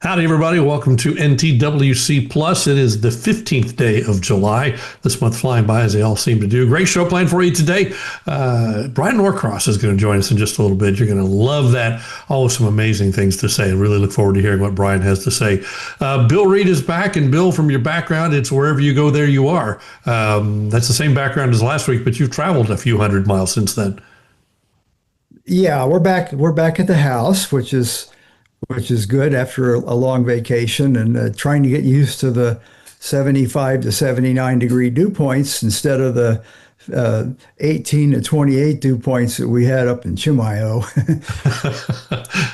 Howdy, everybody. Welcome to NTWC Plus. It is the 15th day of July. This month flying by as they all seem to do. Great show planned for you today. Bryan Norcross is going to join us in just a little bit. You're going to love that. Always some amazing things to say. I really look forward to hearing what Bryan has to say. Bill Reed is back. And Bill, from your background, it's wherever you go, there you are. That's the same background as last week, but you've traveled a few hundred miles since then. Yeah, we're back. We're back at the house, which is good after a long vacation, and trying to get used to the 75 to 79 degree dew points instead of the 18 to 28 dew points that we had up in Chimayo.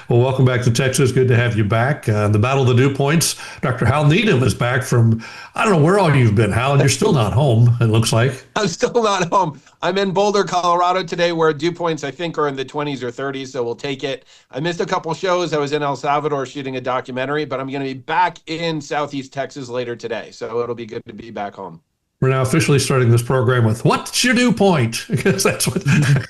Well, welcome back to Texas. Good to have you back. The Battle of the Dew Points. Dr. Hal Needham is back from, I don't know where all you've been, Hal, and you're still not home, it looks like. I'm still not home. I'm in Boulder, Colorado today, where dew points I think are in the 20s or 30s, so we'll take it. I missed a couple shows. I was in El Salvador shooting a documentary, but I'm going to be back in Southeast Texas later today, so it'll be good to be back home. We're now officially starting this program with "What's your dew point?" Because that's what.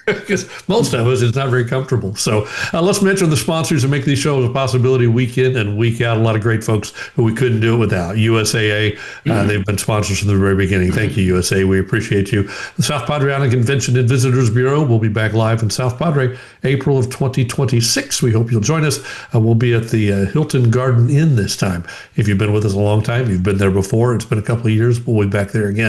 Because most of us, it's not very comfortable. So let's mention the sponsors who make these shows a possibility week in and week out. A lot of great folks who we couldn't do it without. USAA, they've been sponsors from the very beginning. Thank you, USAA. We appreciate you. The South Padre Island Convention and Visitors Bureau will be back live in South Padre, April of 2026. We hope you'll join us. We'll be at the Hilton Garden Inn this time. If you've been with us a long time, you've been there before. It's been a couple of years. We'll be back there again.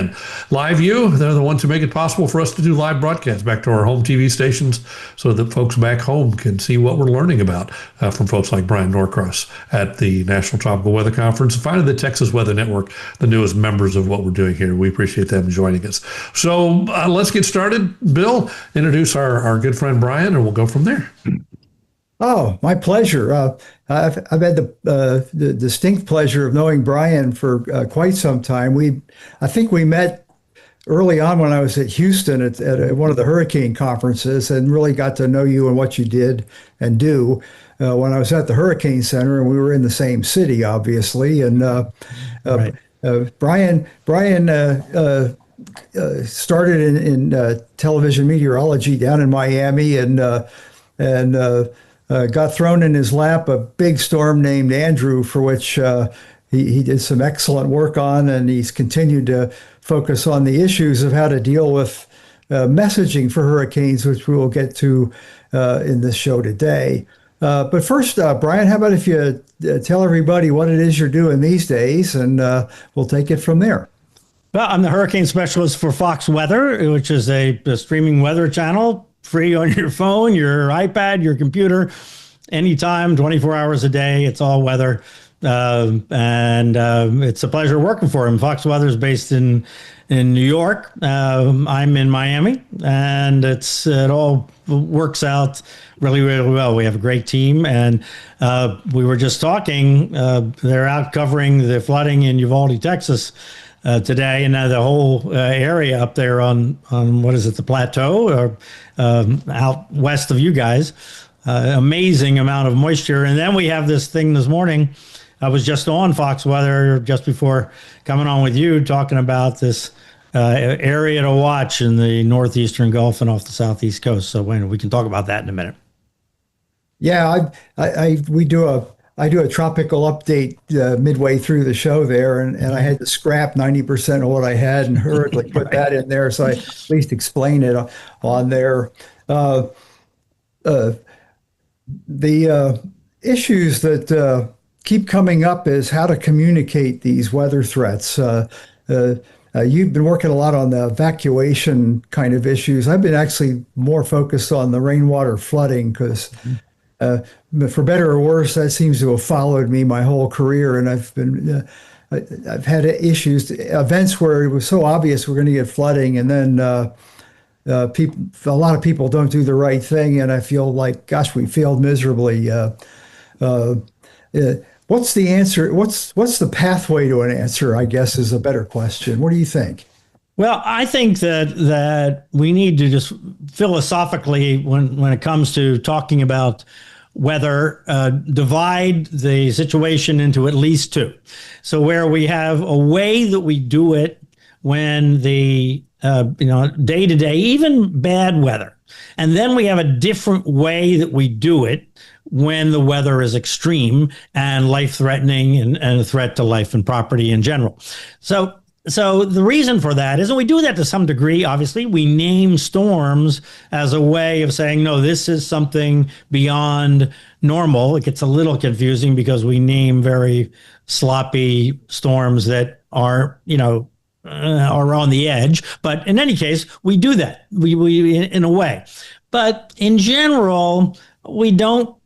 Live View, they're the ones who make it possible for us to do live broadcasts back to our home TV stations so that folks back home can see what we're learning about from folks like Bryan Norcross at the National Tropical Weather Conference, and finally the Texas Weather Network, the newest members of what we're doing here. We appreciate them joining us. So let's get started. Bill, introduce our good friend Bryan, and we'll go from there. Oh, my pleasure. I've had the distinct pleasure of knowing Bryan for quite some time. I think we met early on when I was at Houston at one of the hurricane conferences, and really got to know you and what you did and do when I was at the HurricaneCenter, and we were in the same city, obviously. And Right. Bryan started in television meteorology down in Miami, and got thrown in his lap a big storm named Andrew, for which he did some excellent work on, and he's continued to focus on the issues of how to deal with messaging for hurricanes, which we will get to in this show today. But first, Bryan, how about if you tell everybody what it is you're doing these days, and we'll take it from there. Well, I'm the hurricane specialist for Fox Weather, which is a streaming weather channel, free on your phone, your iPad, your computer, anytime, 24 hours a day. It's all weather. And it's a pleasure working for him. Fox Weather is based in New York. I'm in Miami, and it all works out really, really well. We have a great team, and we were just talking. They're out covering the flooding in Uvalde, Texas, today, and the whole area up there on what is it, the plateau, or out west of you guys. Amazing amount of moisture. And then we have this thing this morning. I was just on Fox Weather just before coming on with you, talking about this area to watch in the northeastern Gulf and off the southeast coast. So we can talk about that in a minute. Yeah, I do a tropical update midway through the show there, and I had to scrap 90% of what I had and hurriedly put that in there, so I at least explain it on there. The issues that keep coming up is how to communicate these weather threats. You've been working a lot on the evacuation kind of issues. I've been actually more focused on the rainwater flooding, because for better or worse, that seems to have followed me my whole career. And I've had issues, events where it was so obvious we're going to get flooding, and then a lot of people don't do the right thing, and I feel like, gosh, we failed miserably. What's the answer? What's the pathway to an answer, I guess, is a better question. What do you think? Well, I think that we need to just philosophically, when it comes to talking about weather, divide the situation into at least two. So where we have a way that we do it when the day to day, even bad weather, and then we have a different way that we do it when the weather is extreme and life-threatening and a threat to life and property in general. So the reason for that is, and we do that to some degree, obviously, we name storms as a way of saying, no, this is something beyond normal. It gets a little confusing because we name very sloppy storms that are, are on the edge. But in any case, we do that, we in a way. But in general, we don't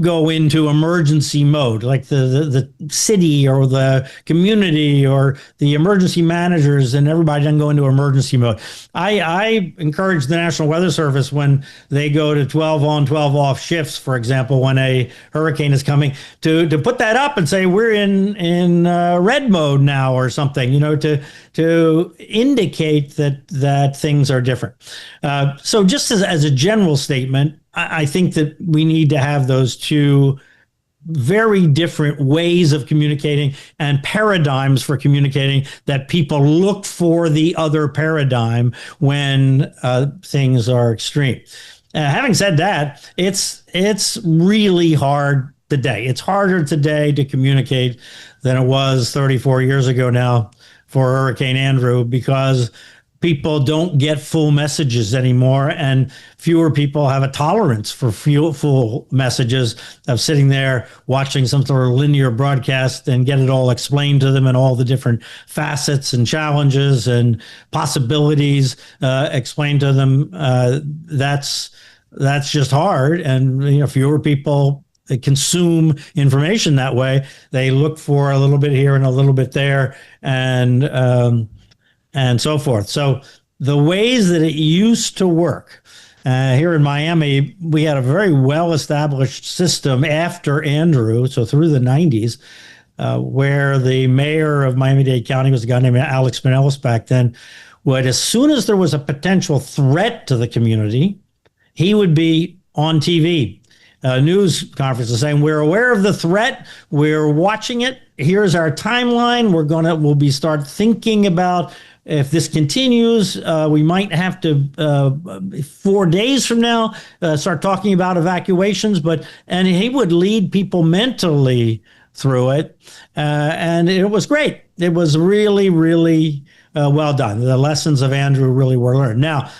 go into emergency mode like the city or the community or the emergency managers, and everybody doesn't go into emergency mode. I encourage the National Weather Service, when they go to 12 on, 12 off shifts, for example, when a hurricane is coming, to put that up and say we're in red mode now or something, to indicate that things are different. So just as a general statement, I think that we need to have those two very different ways of communicating and paradigms for communicating, that people look for the other paradigm when things are extreme. Having said that, it's really hard today. It's harder today to communicate than it was 34 years ago now for Hurricane Andrew, because people don't get full messages anymore, and fewer people have a tolerance for full messages of sitting there watching some sort of linear broadcast and get it all explained to them and all the different facets and challenges and possibilities explained to them. That's just hard, and fewer people consume information that way. They look for a little bit here and a little bit there, and so forth. So the ways that it used to work, here in Miami, we had a very well-established system after Andrew, so through the 90s, where the mayor of Miami-Dade County was a guy named Alex Pinellas back then, would, as soon as there was a potential threat to the community, he would be on TV. News conferences saying, we're aware of the threat, we're watching it, here's our timeline, we'll be start thinking about if this continues, we might have to 4 days from now start talking about evacuations. And he would lead people mentally through it, and it was great. It was really, really well done. The lessons of Andrew really were learned. Now,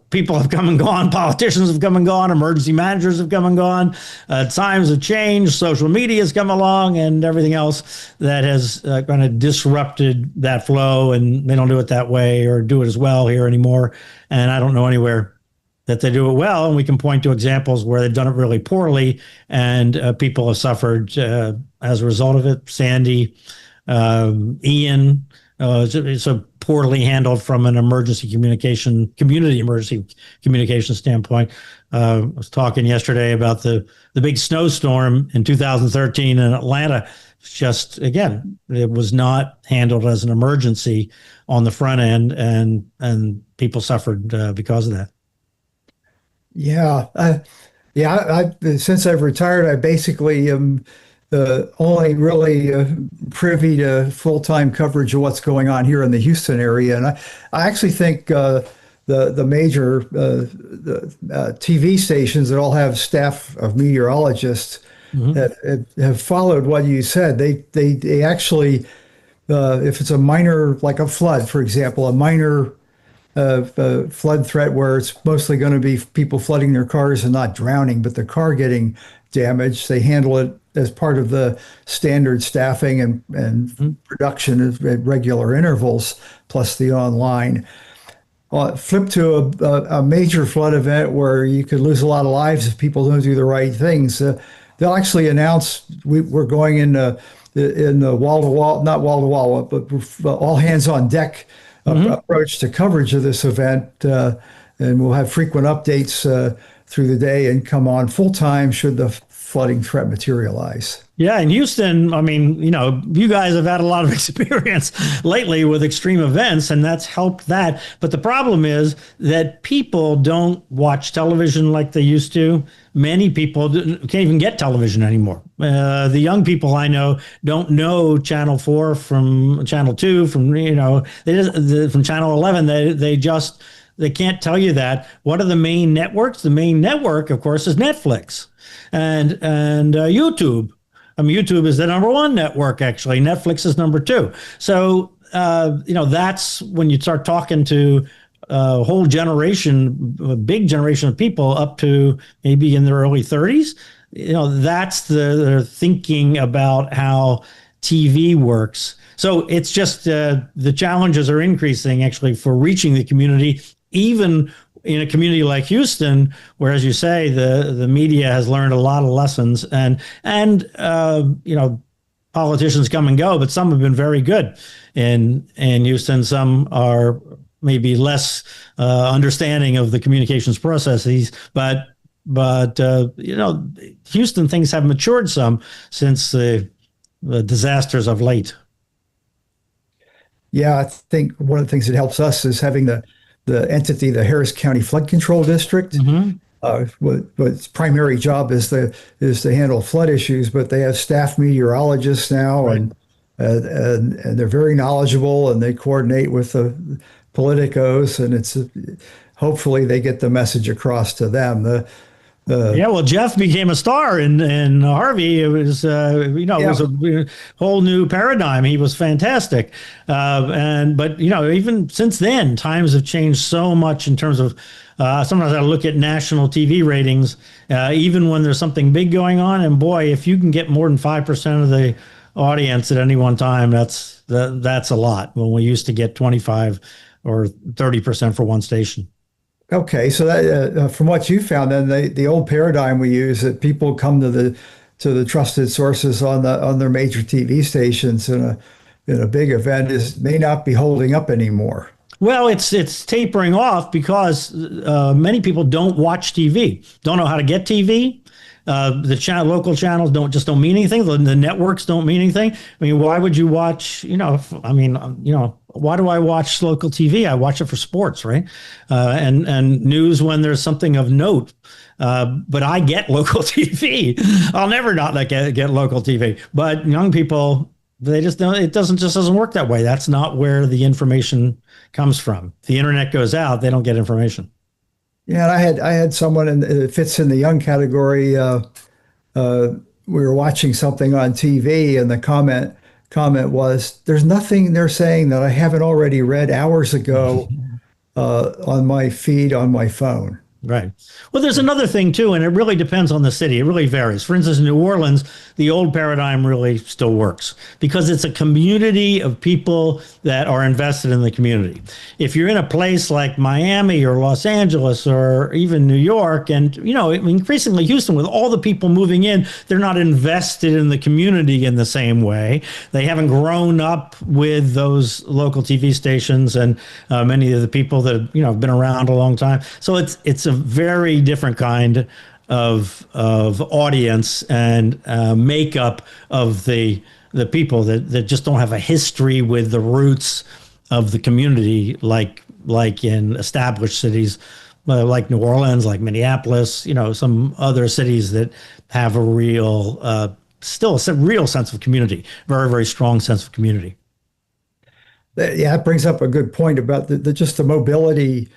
people have come and gone, politicians have come and gone, emergency managers have come and gone, times have changed, social media has come along, and everything else that has kind of disrupted that flow, and they don't do it that way or do it as well here anymore. And I don't know anywhere that they do it well, and we can point to examples where they've done it really poorly, and people have suffered as a result of it. Sandy, Ian, so poorly handled from an community emergency communication standpoint. I was talking yesterday about the big snowstorm in 2013 in Atlanta. Just, again, it was not handled as an emergency on the front end, and people suffered because of that. Yeah. Since I've retired, I basically am only really privy to full-time coverage of what's going on here in the Houston area. And I actually think the major TV stations that all have staff of meteorologists have followed what you said. They actually, if it's a minor, like a flood, for example, a minor flood threat where it's mostly going to be people flooding their cars and not drowning, but the car getting damaged, they handle it as part of the standard staffing and production at regular intervals, plus the online. Flip to a major flood event where you could lose a lot of lives if people don't do the right things. They'll actually announce we're going in the wall-to-wall, not wall-to-wall, but all hands on deck approach to coverage of this event. And we'll have frequent updates through the day and come on full-time should the flooding threat materialize. Yeah, in Houston, I mean, you guys have had a lot of experience lately with extreme events, and that's helped that. But the problem is that people don't watch television like they used to. Many people can't even get television anymore. The young people I know don't know Channel 4 from Channel 2, from Channel 11. They can't tell you that. What are the main networks? The main network, of course, is Netflix and YouTube. I mean, YouTube is the number one network, actually. Netflix is number two. So, that's when you start talking to a whole generation, a big generation of people up to maybe in their early 30s. That's their thinking about how TV works. So it's just the challenges are increasing actually for reaching the community, even in a community like Houston, where, as you say, the media has learned a lot of lessons, and politicians come and go, but some have been very good in Houston. Some are maybe less understanding of the communications processes, but Houston, things have matured some since the disasters of late. Yeah, I think one of the things that helps us is having the entity, the Harris County Flood Control District. What its primary job is to handle flood issues, but they have staff meteorologists now, right. and they're very knowledgeable, and they coordinate with the politicos, and it's hopefully they get the message across to them. Well, Jeff became a star in Harvey. It was, it was a whole new paradigm. He was fantastic. But even since then, times have changed so much in terms of, sometimes I look at national TV ratings, even when there's something big going on. And boy, if you can get more than 5% of the audience at any one time, that's a lot, when we used to get 25 or 30% for one station. Okay, so that from what you found, then the old paradigm we use, that people come to the trusted sources on their major TV stations in a big event may not be holding up anymore. Well, it's tapering off because many people don't watch TV, don't know how to get TV. The local channels don't mean anything. The networks don't mean anything. I mean, why would you watch? Why do I watch local TV? I watch it for sports, right? And news when there's something of note. But I get local TV. I'll never not get local TV. But young people, they just don't. It doesn't work that way. That's not where the information comes from. The internet goes out, they don't get information. Yeah, and I had someone, and it fits in the young category. We were watching something on TV, and the comment was, "There's nothing they're saying that I haven't already read hours ago on my feed on my phone." Right. Well, there's another thing too, and it really depends on the city. It really varies. For instance, in New Orleans, the old paradigm really still works because it's a community of people that are invested in the community. If you're in a place like Miami or Los Angeles or even New York, and increasingly Houston, with all the people moving in, they're not invested in the community in the same way. They haven't grown up with those local TV stations and many of the people that have been around a long time. So it's a very different kind of audience and makeup of the people that just don't have a history with the roots of the community like in established cities like New Orleans, like Minneapolis, some other cities that have a real still a real sense of community, very, very strong sense of community. Yeah, that brings up a good point about just the mobility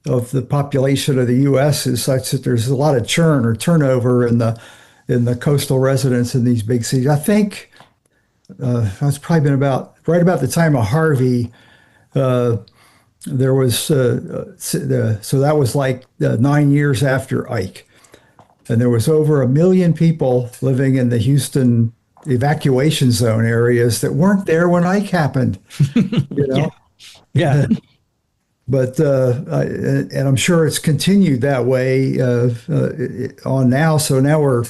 of the population of the U.S. is such that there's a lot of churn or turnover in the coastal residents in these big cities. I think it's probably been right about the time of Harvey. There was so that was like 9 years after Ike, and there was over 1 million people living in the Houston evacuation zone areas that weren't there when Ike happened. Yeah. But and I'm sure it's continued that way on now. So now we're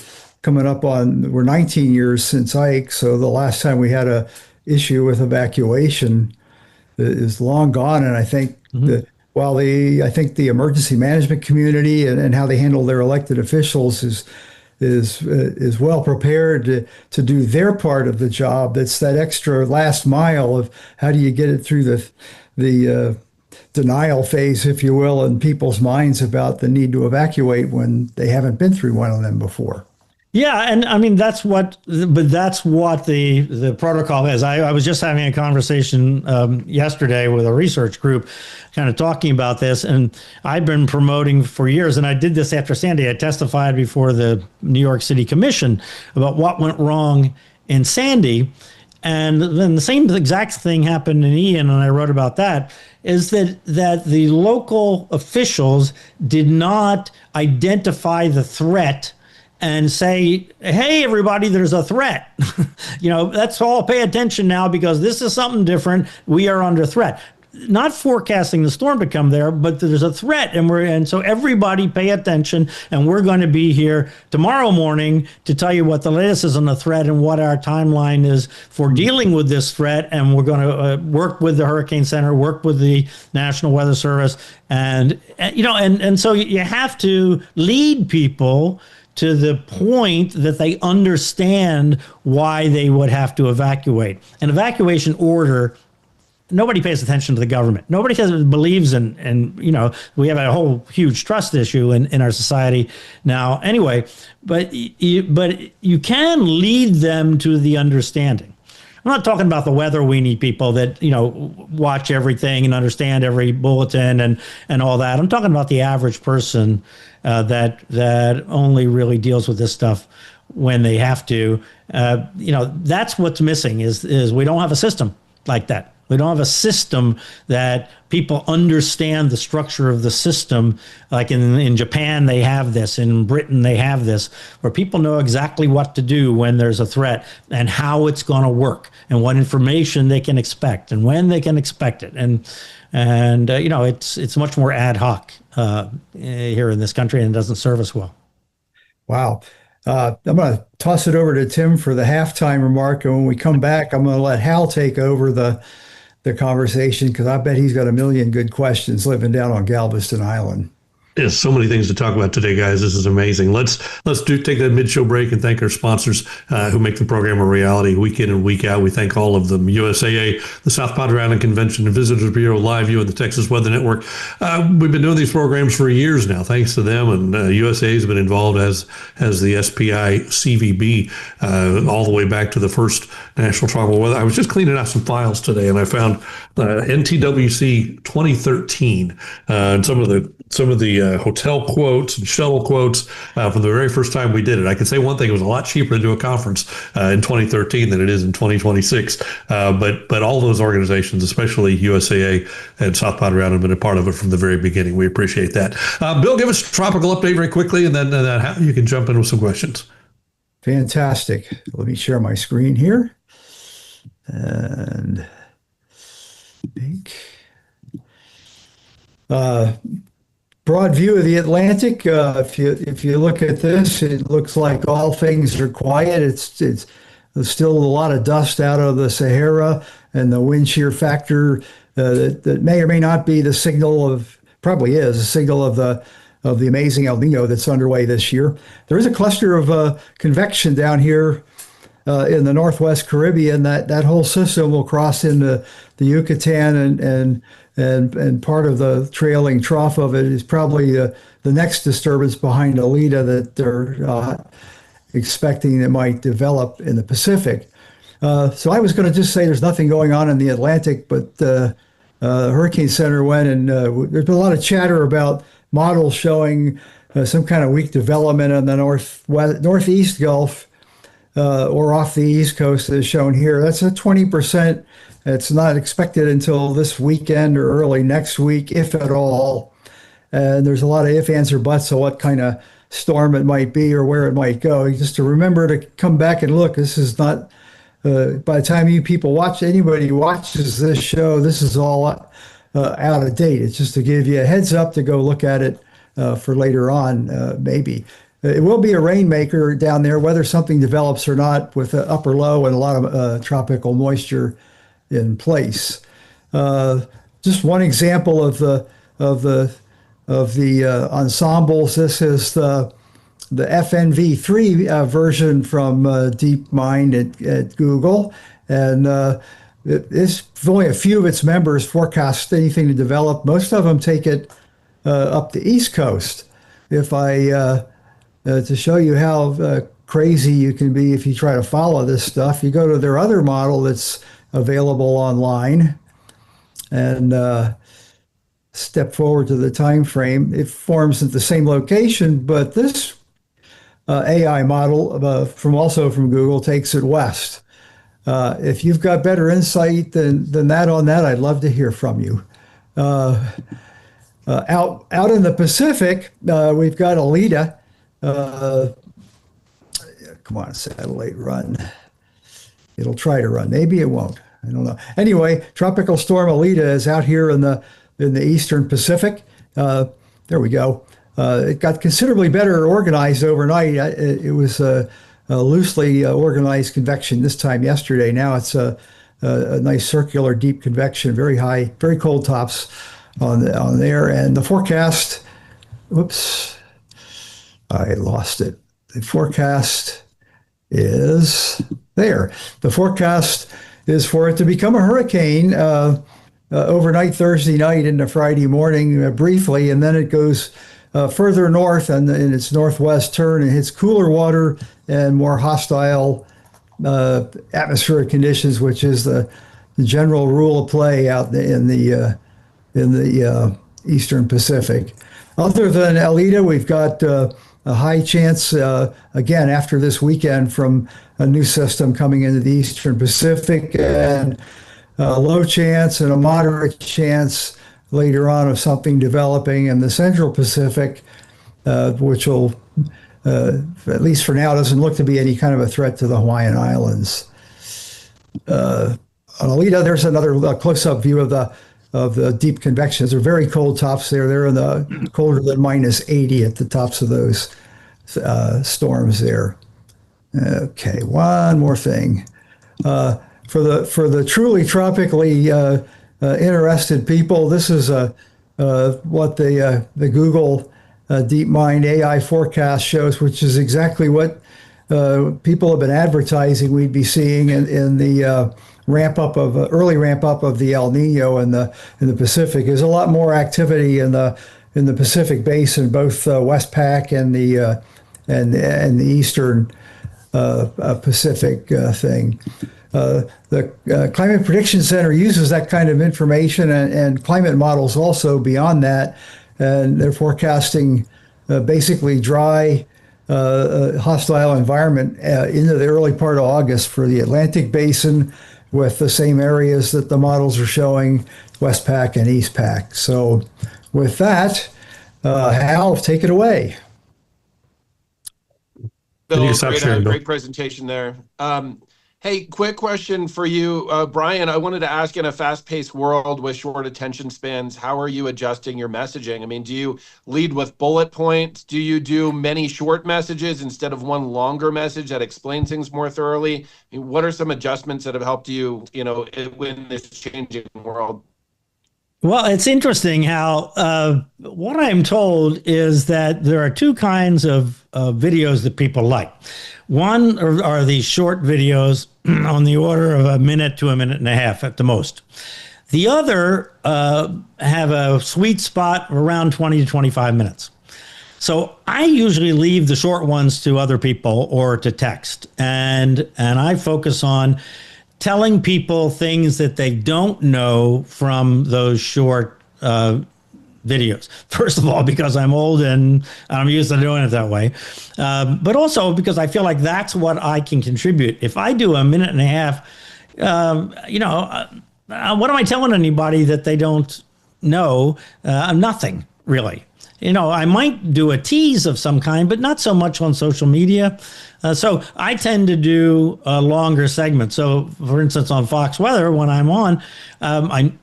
19 years since Ike. So the last time we had a issue with evacuation is long gone. And I think I think the emergency management community and how they handle their elected officials is well prepared to do their part of the job. That's that extra last mile of how do you get it through the denial phase, if you will, in people's minds about the need to evacuate when they haven't been through one of them before. Yeah, and I mean that's what the protocol is. I was just having a conversation yesterday with a research group, kind of talking about this, and I've been promoting for years, and I did this after Sandy. I testified before the New York City Commission about what went wrong in Sandy, and then the same exact thing happened in Ian, and I wrote about that. Is that the local officials did not identify the threat and say, hey, everybody, there's a threat. Let's all pay attention now because this is something different. We are under threat. Not forecasting the storm to come there, but there's a threat. And so everybody pay attention. And we're going to be here tomorrow morning to tell you what the latest is on the threat and what our timeline is for dealing with this threat. And we're going to work with the Hurricane Center, work with the National Weather Service. And so you have to lead people to the point that they understand why they would have to evacuate. An evacuation order, nobody pays attention to the government. Nobody believes in we have a whole huge trust issue in our society now anyway, but you can lead them to the understanding. I'm not talking about the weather weenie people that, watch everything and understand every bulletin and all that. I'm talking about the average person that only really deals with this stuff when they have to. That's what's missing is we don't have a system like that. We don't have a system that people understand the structure of the system. Like in Japan, they have this. In Britain, they have this, where people know exactly what to do when there's a threat and how it's going to work and what information they can expect and when they can expect it. And it's much more ad hoc here in this country, and it doesn't serve us well. Wow. I'm going to toss it over to Tim for the halftime remark. And when we come back, I'm going to let Hal take over the conversation because I bet he's got a million good questions living down on Galveston Island. There's so many things to talk about today, guys. This is amazing. Let's take that mid-show break and thank our sponsors who make the program a reality week in and week out. We thank all of them: USAA, the South Padre Island Convention and Visitors Bureau, LiveView, and the Texas Weather Network. We've been doing these programs for years now, thanks to them. And USAA has been involved as the SPI CVB all the way back to the first National Tribal Weather. I was just cleaning out some files today, and I found NTWC 2013 and some of the hotel quotes and shuttle quotes from the very first time we did it. I can say one thing: it was a lot cheaper to do a conference in 2013 than it is in 2026. But all those organizations, especially USAA and South Padre Island, have been a part of it from the very beginning. We appreciate that. Bill, give us a tropical update very quickly, and then you can jump in with some questions. Fantastic. Let me share my screen here. And broad view of the Atlantic. If you look at this, it looks like all things are quiet. It's there's still a lot of dust out of the Sahara, and the wind shear factor that may or may not be the signal of, probably is a signal of the amazing El Nino that's underway this year. There is a cluster of convection down here in the Northwest Caribbean. That whole system will cross into the Yucatan and part of the trailing trough of it is probably the next disturbance behind Alita that they're expecting that might develop in the Pacific. So I was going to just say there's nothing going on in the Atlantic, but Hurricane Center went and there's been a lot of chatter about models showing some kind of weak development in the northeast Gulf or off the East Coast as shown here. That's a 20%. It's not expected until this weekend or early next week, if at all. And there's a lot of if, ands, or buts of what kind of storm it might be or where it might go. Just to remember to come back and look. This is not, by the time you people watch, anybody who watches this show, this is all out of date. It's just to give you a heads up to go look at it for later on, maybe. It will be a rainmaker down there, whether something develops or not, with an upper low and a lot of tropical moisture in place. Just one example of the ensembles. This is the FNV3 version from DeepMind at Google, and it's only a few of its members forecast anything to develop. Most of them take it up the East Coast. If I to show you how crazy you can be if you try to follow this stuff. You go to their other model that's available online and step forward to the time frame. It forms at the same location, but this AI model from Google takes it west. If you've got better insight than that on that, I'd love to hear from you. Out in the Pacific, we've got Alita. Come on, satellite, run. It'll try to run. Maybe it won't. I don't know. Anyway, Tropical Storm Alita is out here in the Eastern Pacific. There we go. It got considerably better organized overnight. It was a loosely organized convection this time yesterday. Now it's a nice circular deep convection, very high, very cold tops on there. And the forecast, whoops, I lost it. The forecast is there. The forecast is for it to become a hurricane overnight Thursday night into Friday morning briefly, and then it goes further north and in its northwest turn and hits cooler water and more hostile atmospheric conditions, which is the general rule of play out in the Eastern Pacific. Other than Alita, we've got a high chance, again, after this weekend from a new system coming into the Eastern Pacific, and a low chance and a moderate chance later on of something developing in the Central Pacific, which will, at least for now, doesn't look to be any kind of a threat to the Hawaiian Islands. On Alita, there's another close-up view of the deep convections. They're very cold tops there. They're in the colder than -80 at the tops of those storms there. Okay, one more thing. For the truly tropically interested people, this is what the Google DeepMind AI forecast shows, which is exactly what people have been advertising we'd be seeing in the early ramp up of the El Nino in the Pacific. There's a lot more activity in the Pacific Basin, both Westpac and the Eastern Pacific thing. The Climate Prediction Center uses that kind of information and climate models also beyond that, and they're forecasting basically dry, hostile environment into the early part of August for the Atlantic Basin, with the same areas that the models are showing, Westpac and Eastpac. So with that, Hal, take it away. Bill, great presentation there. Hey, quick question for you, Bryan. I wanted to ask, in a fast-paced world with short attention spans, how are you adjusting your messaging? I mean, do you lead with bullet points? Do you do many short messages instead of one longer message that explains things more thoroughly? I mean, what are some adjustments that have helped you, in this changing world? Well, it's interesting how what I'm told is that there are two kinds of videos that people like. One are these short videos on the order of a minute to a minute and a half at the most. The other have a sweet spot of around 20 to 25 minutes. So I usually leave the short ones to other people or to text, and I focus on telling people things that they don't know from those short videos. First of all, because I'm old and I'm used to doing it that way. But also because I feel like that's what I can contribute. If I do a minute and a half, what am I telling anybody that they don't know? Nothing, really. I might do a tease of some kind, but not so much on social media. So I tend to do a longer segment. So, for instance, on Fox Weather, when I'm on,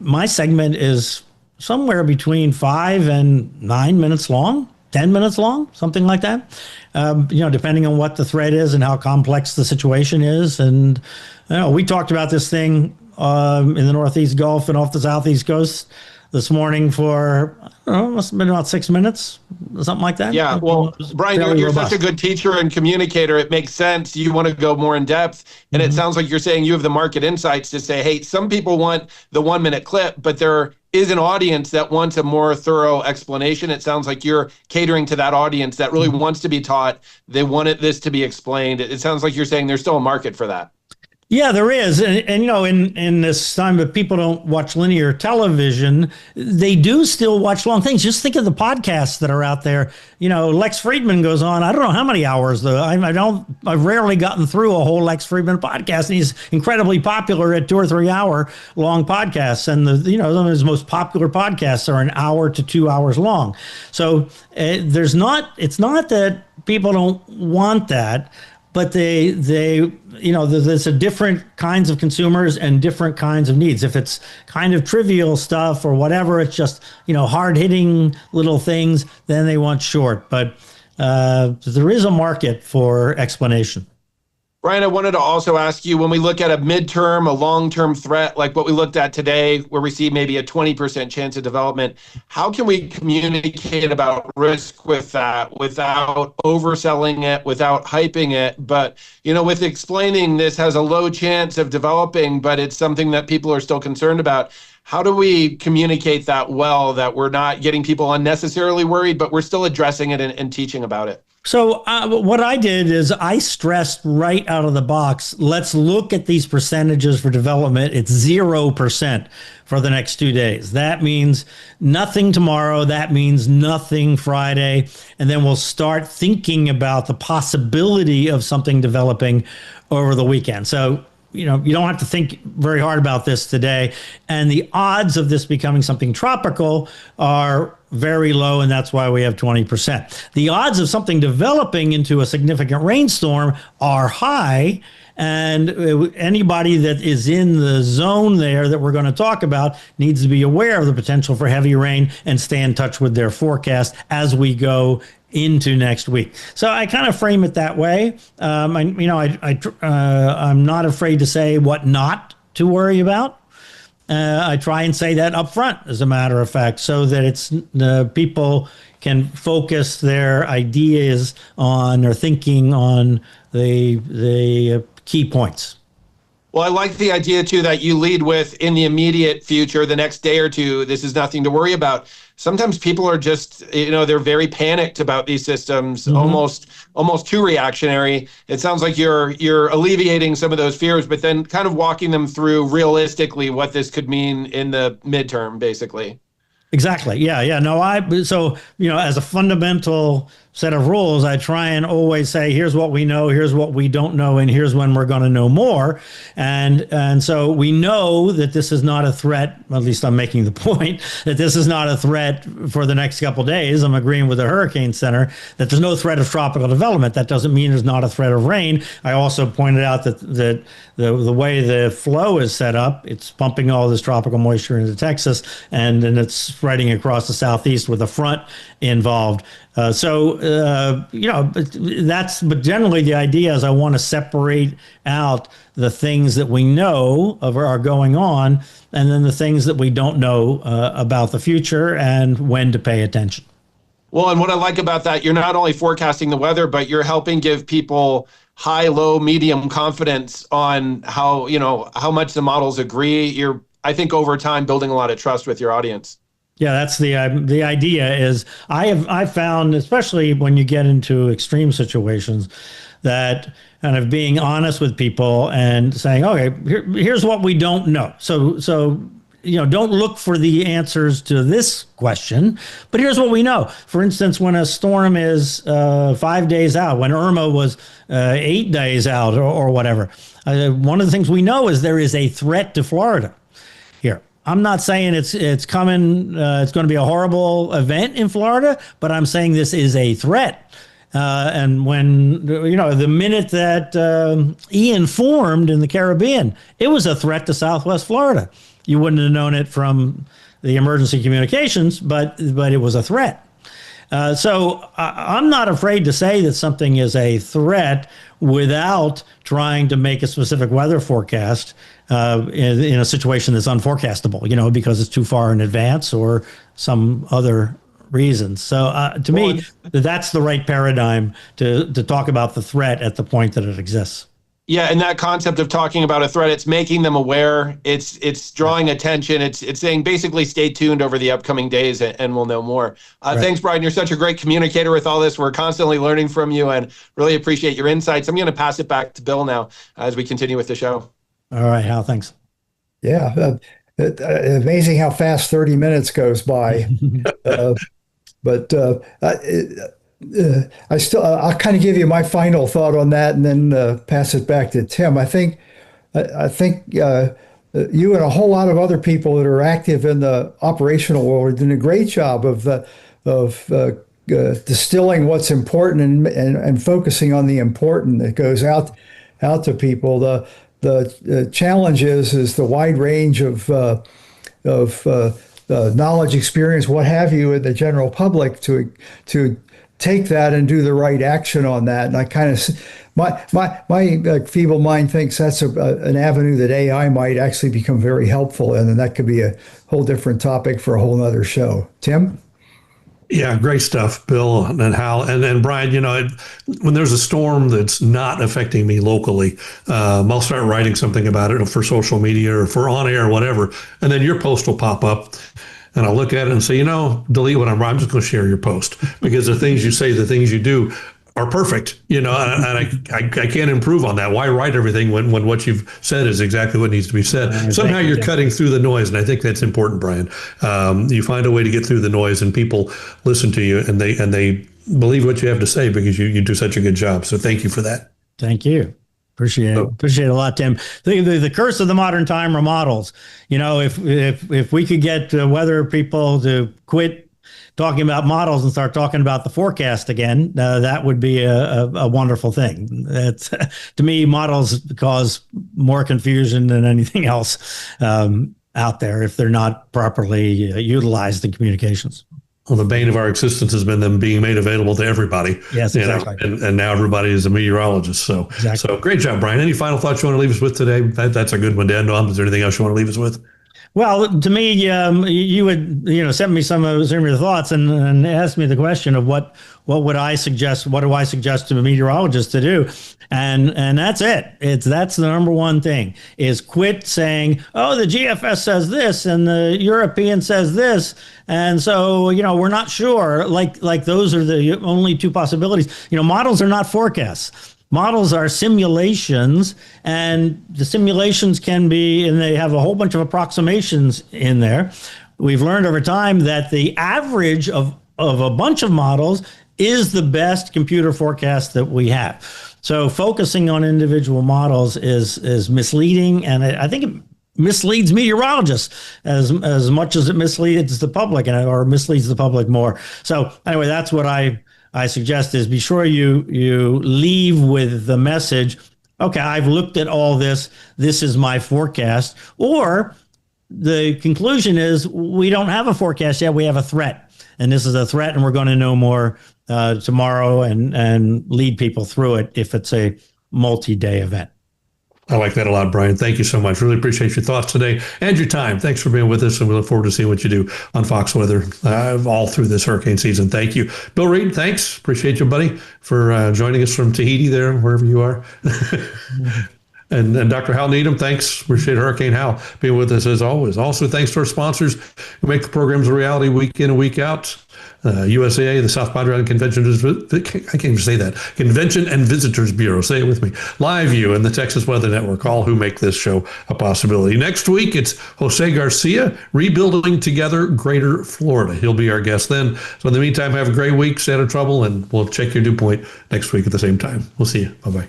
my segment is somewhere between 5 and 9 minutes long, 10 minutes long, something like that. Depending on what the threat is and how complex the situation is. And we talked about this thing in the Northeast Gulf and off the Southeast coast this morning for, I don't know, must have been about 6 minutes, something like that. Yeah, well, Bryan, you're such a good teacher and communicator. It makes sense. You want to go more in depth. And it sounds like you're saying you have the market insights to say, hey, some people want the 1 minute clip, but there is an audience that wants a more thorough explanation. It sounds like you're catering to that audience that really wants to be taught. They wanted this to be explained. It sounds like you're saying there's still a market for that. Yeah, there is. And you know, in this time that people don't watch linear television, they do still watch long things. Just think of the podcasts that are out there. You know, Lex Friedman goes on, I don't know how many hours, though. I've rarely gotten through a whole Lex Friedman podcast, and he's incredibly popular at 2 or 3 hour long podcasts. And some of his most popular podcasts are an hour to 2 hours long. So it's not that people don't want that, but there's a different kinds of consumers and different kinds of needs. If it's kind of trivial stuff or whatever, it's just, hard hitting little things, then they want short. But there is a market for explanation. Bryan, I wanted to also ask you, when we look at a midterm, a long-term threat, like what we looked at today, where we see maybe a 20% chance of development, how can we communicate about risk with that without overselling it, without hyping it? But, with explaining this has a low chance of developing, but it's something that people are still concerned about. How do we communicate that well, that we're not getting people unnecessarily worried, but we're still addressing it and teaching about it? So what I did is I stressed right out of the box, let's look at these percentages for development. It's 0% for the next 2 days. That means nothing tomorrow. That means nothing Friday. And then we'll start thinking about the possibility of something developing over the weekend. So you don't have to think very hard about this today. And the odds of this becoming something tropical are very low, and that's why we have 20%. The odds of something developing into a significant rainstorm are high, and anybody that is in the zone there that we're going to talk about needs to be aware of the potential for heavy rain and stay in touch with their forecast as we go into next week. So I kind of frame it that way. I'm not afraid to say what not to worry about. I try and say that up front, as a matter of fact, so that it's people can focus their ideas on or thinking on the key points. Well, I like the idea, too, that you lead with in the immediate future, the next day or two, this is nothing to worry about. Sometimes people are just, they're very panicked about these systems, almost too reactionary. It sounds like you're alleviating some of those fears, but then kind of walking them through realistically what this could mean in the midterm, basically. Exactly. Yeah. No, as a fundamental set of rules, I try and always say, here's what we know, here's what we don't know, and here's when we're going to know more. And so we know that this is not a threat, at least I'm making the point, that this is not a threat for the next couple of days. I'm agreeing with the Hurricane Center that there's no threat of tropical development. That doesn't mean there's not a threat of rain. I also pointed out that the way the flow is set up, it's pumping all this tropical moisture into Texas, and then it's spreading across the southeast with a front involved. But generally the idea is I want to separate out the things that we know are going on, and then the things that we don't know about the future and when to pay attention. Well, and what I like about that, you're not only forecasting the weather, but you're helping give people high, low, medium confidence on how much the models agree. You're, I think, over time building a lot of trust with your audience. Yeah, that's the idea is I've found, especially when you get into extreme situations, that kind of being honest with people and saying, okay, here's what we don't know. So don't look for the answers to this question, but here's what we know. For instance, when a storm is 5 days out, when Irma was 8 days out or whatever, one of the things we know is there is a threat to Florida here. I'm not saying it's coming, it's going to be a horrible event in Florida, but I'm saying this is a threat. And when, the minute that Ian formed in the Caribbean, it was a threat to Southwest Florida. You wouldn't have known it from the emergency communications, but it was a threat. So I'm not afraid to say that something is a threat without trying to make a specific weather forecast in a situation that's unforecastable, because it's too far in advance or some other reasons. So to me, that's the right paradigm to talk about the threat at the point that it exists. Yeah, and that concept of talking about a threat, it's making them aware. It's drawing attention. It's saying basically stay tuned over the upcoming days, and we'll know more. Right. Thanks, Bryan. You're such a great communicator with all this. We're constantly learning from you, and really appreciate your insights. I'm going to pass it back to Bill now as we continue with the show. All right, Hal. Thanks. Yeah, amazing how fast 30 minutes goes by. But I'll kind of give you my final thought on that, and then pass it back to Tim. I think you and a whole lot of other people that are active in the operational world are doing a great job of distilling what's important and focusing on the important that goes out to people. The challenge is the wide range of knowledge, experience, what have you, in the general public to take that and do the right action on that. And I kind of, my feeble mind thinks that's an avenue that AI might actually become very helpful in, and that could be a whole different topic for a whole nother show. Tim? Yeah, great stuff, Bill and Hal. And Bryan, when there's a storm that's not affecting me locally, I'll start writing something about it for social media or for on air or whatever. And then your post will pop up. And I'll look at it and say, delete what I'm just going to share your post, because the things you say, the things you do are perfect, and I can't improve on that. Why write everything when what you've said is exactly what needs to be said? Somehow you're cutting through the noise, and I think that's important, Bryan. You find a way to get through the noise, and people listen to you, and they believe what you have to say because you do such a good job. So thank you for that. Thank you. Appreciate it. Appreciate it a lot, Tim. The curse of the modern time are models. If we could get weather people to quit talking about models and start talking about the forecast again, that would be a wonderful thing. It's, to me, models cause more confusion than anything else out there if they're not properly utilized in communications. Well, the bane of our existence has been them being made available to everybody. Yes, exactly. And now everybody is a meteorologist. So, exactly. So great job, Bryan. Any final thoughts you want to leave us with today? That's a good one to end on. Is there anything else you want to leave us with? Well, to me, you would send me some of your thoughts and ask me the question of what would I suggest? What do I suggest to a meteorologist to do? And that's it. That's the number one thing is quit saying, oh, the GFS says this and the European says this, and so we're not sure. Like those are the only two possibilities. Models are not forecasts. Models are simulations, and the simulations can be, and they have a whole bunch of approximations in there. We've learned over time that the average of a bunch of models is the best computer forecast that we have. So focusing on individual models is misleading, and I think it misleads meteorologists as much as it misleads the public, or misleads the public more. So anyway, that's what I suggest is be sure you leave with the message, okay, I've looked at all this. This is my forecast. Or the conclusion is we don't have a forecast yet. We have a threat. And this is a threat, and we're going to know more tomorrow and lead people through it if it's a multi-day event. I like that a lot, Bryan. Thank you so much. Really appreciate your thoughts today and your time. Thanks for being with us, and we look forward to seeing what you do on Fox Weather all through this hurricane season. Thank you. Bill Reed, thanks. Appreciate you, buddy, for joining us from Tahiti there, wherever you are. And Dr. Hal Needham, thanks. Appreciate Hurricane Hal being with us as always. Also, thanks to our sponsors who make the programs a reality week in and week out. USAA, the South Padre Island Convention, I can't even say that, Convention and Visitors Bureau, say it with me, LiveView, and the Texas Weather Network, all who make this show a possibility. Next week, it's Jose Garcia, Rebuilding Together Greater Florida. He'll be our guest then. So in the meantime, have a great week, stay out of trouble, and we'll check your dew point next week at the same time. We'll see you. Bye-bye.